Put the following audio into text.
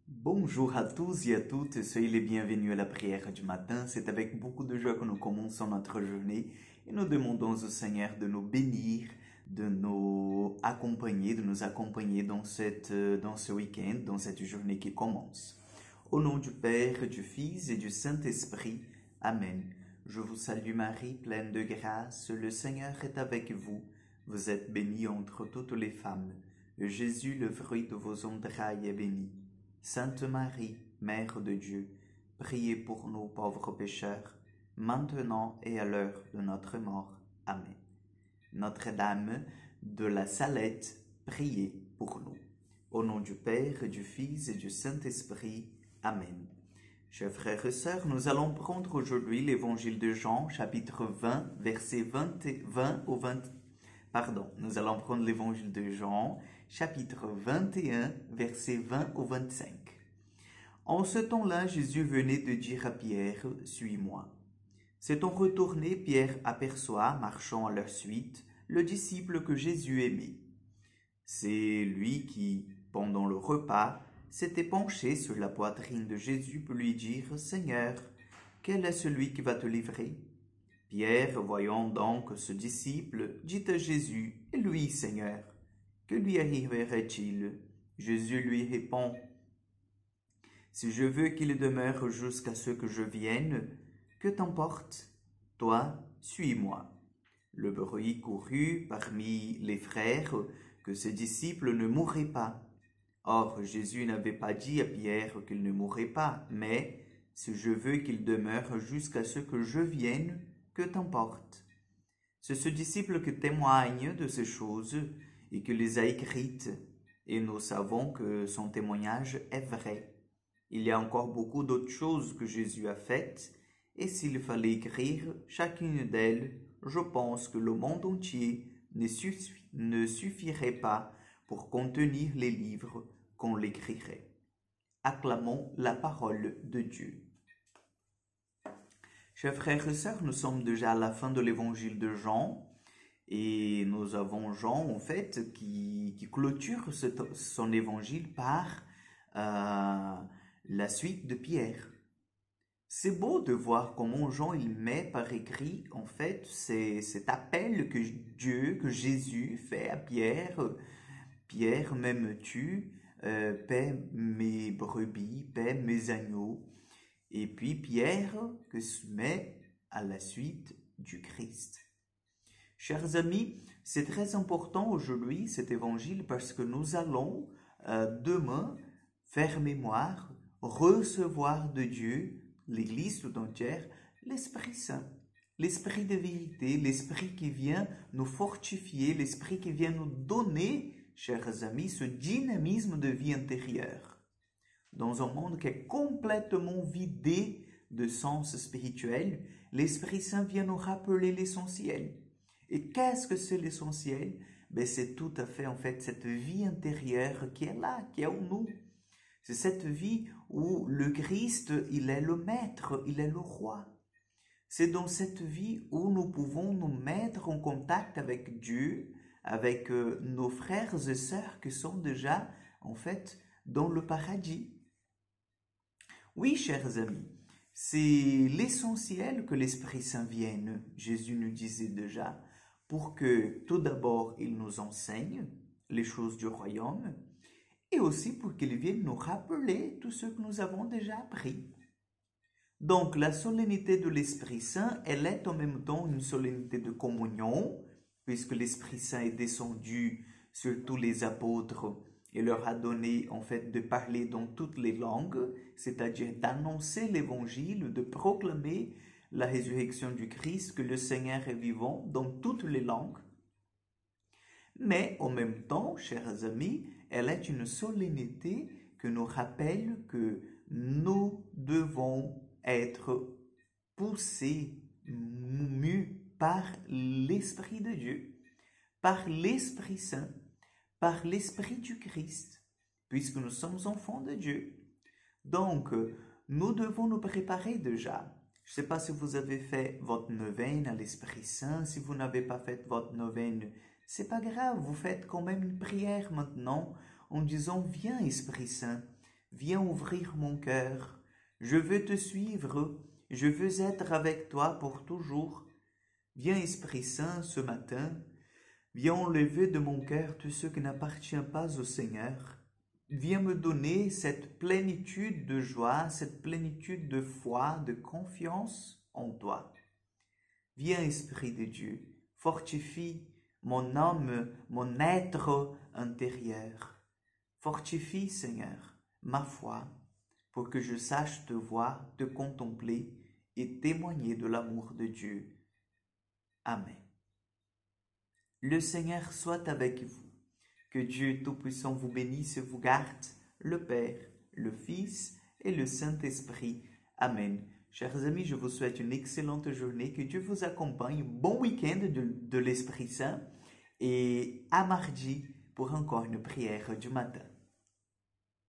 Bonjour à tous et à toutes, soyez les bienvenus à la prière du matin. C'est avec beaucoup de joie que nous commençons notre journée et nous demandons au Seigneur de nous bénir, de nous accompagner, dans ce week-end, dans cette journée qui commence. Au nom du Père, du Fils et du Saint-Esprit. Amen. Je vous salue Marie, pleine de grâce, le Seigneur est avec vous. Vous êtes bénie entre toutes les femmes. Jésus, le fruit de vos entrailles, est béni. Sainte Marie, Mère de Dieu, priez pour nous pauvres pécheurs, maintenant et à l'heure de notre mort. Amen. Notre-Dame de la Salette, priez pour nous. Au nom du Père, du Fils et du Saint-Esprit. Amen. Chers frères et sœurs, nous allons prendre aujourd'hui l'évangile de Jean, chapitre 20, versets 20 au 20. Nous allons prendre l'évangile de Jean, chapitre 21, versets 20 au 25. En ce temps-là, Jésus venait de dire à Pierre, « Suis-moi ». S'étant retourné, Pierre aperçoit, marchant à leur suite, le disciple que Jésus aimait. C'est lui qui, pendant le repas, s'était penché sur la poitrine de Jésus pour lui dire, « Seigneur, quel est celui qui va te livrer ?» Pierre, voyant donc ce disciple, dit à Jésus, « Et lui, Seigneur, que lui arriverait-il » Jésus lui répond, « Si je veux qu'il demeure jusqu'à ce que je vienne, que t'emporte? Toi, suis-moi. » Le bruit courut parmi les frères que ce disciple ne mourrait pas. Or, Jésus n'avait pas dit à Pierre qu'il ne mourrait pas, mais « Si je veux qu'il demeure jusqu'à ce que je vienne, que t'emporte? » C'est ce disciple qui témoigne de ces choses et qui les a écrites, et nous savons que son témoignage est vrai. Il y a encore beaucoup d'autres choses que Jésus a faites, et s'il fallait écrire chacune d'elles, je pense que le monde entier ne suffirait pas pour contenir les livres qu'on l'écrirait. Acclamons la parole de Dieu. Chers frères et sœurs, nous sommes déjà à la fin de l'évangile de Jean et nous avons Jean en fait qui clôture son évangile par la suite de Pierre. C'est beau de voir comment Jean il met par écrit en fait cet appel que Jésus fait à Pierre. Pierre, m'aimes-tu? Paie mes brebis, paie mes agneaux. Et puis Pierre que se met à la suite du Christ. Chers amis, c'est très important aujourd'hui cet évangile parce que nous allons demain faire mémoire, recevoir de Dieu, l'Église tout entière, l'Esprit Saint, l'Esprit de vérité, l'Esprit qui vient nous fortifier, l'Esprit qui vient nous donner, chers amis, ce dynamisme de vie intérieure. Dans un monde qui est complètement vidé de sens spirituel, l'Esprit Saint vient nous rappeler l'essentiel. Et qu'est-ce que c'est l'essentiel? C'est tout à fait en fait cette vie intérieure qui est là, qui est en nous. C'est cette vie où le Christ, il est le maître, il est le roi. C'est dans cette vie où nous pouvons nous mettre en contact avec Dieu, avec nos frères et sœurs qui sont déjà en fait dans le paradis. Oui, chers amis, c'est l'essentiel que l'Esprit Saint vienne, Jésus nous disait déjà, pour que tout d'abord il nous enseigne les choses du royaume et aussi pour qu'il vienne nous rappeler tout ce que nous avons déjà appris. Donc la solennité de l'Esprit Saint, elle est en même temps une solennité de communion, puisque l'Esprit Saint est descendu sur tous les apôtres et leur a donné en fait de parler dans toutes les langues, c'est-à-dire d'annoncer l'évangile, de proclamer la résurrection du Christ, que le Seigneur est vivant dans toutes les langues. Mais en même temps, chers amis, elle est une solennité qui nous rappelle que nous devons être poussés, mus par l'Esprit de Dieu, par l'Esprit Saint, par l'Esprit du Christ, puisque nous sommes enfants de Dieu. Donc, nous devons nous préparer déjà. Je ne sais pas si vous avez fait votre neuvaine à l'Esprit Saint. Si vous n'avez pas fait votre neuvaine, c'est pas grave. Vous faites quand même une prière maintenant en disant « Viens, Esprit Saint, viens ouvrir mon cœur. Je veux te suivre, je veux être avec toi pour toujours. Viens Esprit Saint ce matin, viens enlever de mon cœur tout ce qui n'appartient pas au Seigneur. Viens me donner cette plénitude de joie, cette plénitude de foi, de confiance en toi. Viens Esprit de Dieu, fortifie mon âme, mon être intérieur. Fortifie, Seigneur, ma foi, pour que je sache te voir, te contempler et témoigner de l'amour de Dieu. Amen. Le Seigneur soit avec vous. Que Dieu Tout-Puissant vous bénisse et vous garde, le Père, le Fils et le Saint-Esprit. Amen. Chers amis, je vous souhaite une excellente journée. Que Dieu vous accompagne. Bon week-end de l'Esprit Saint. Et à mardi pour encore une prière du matin.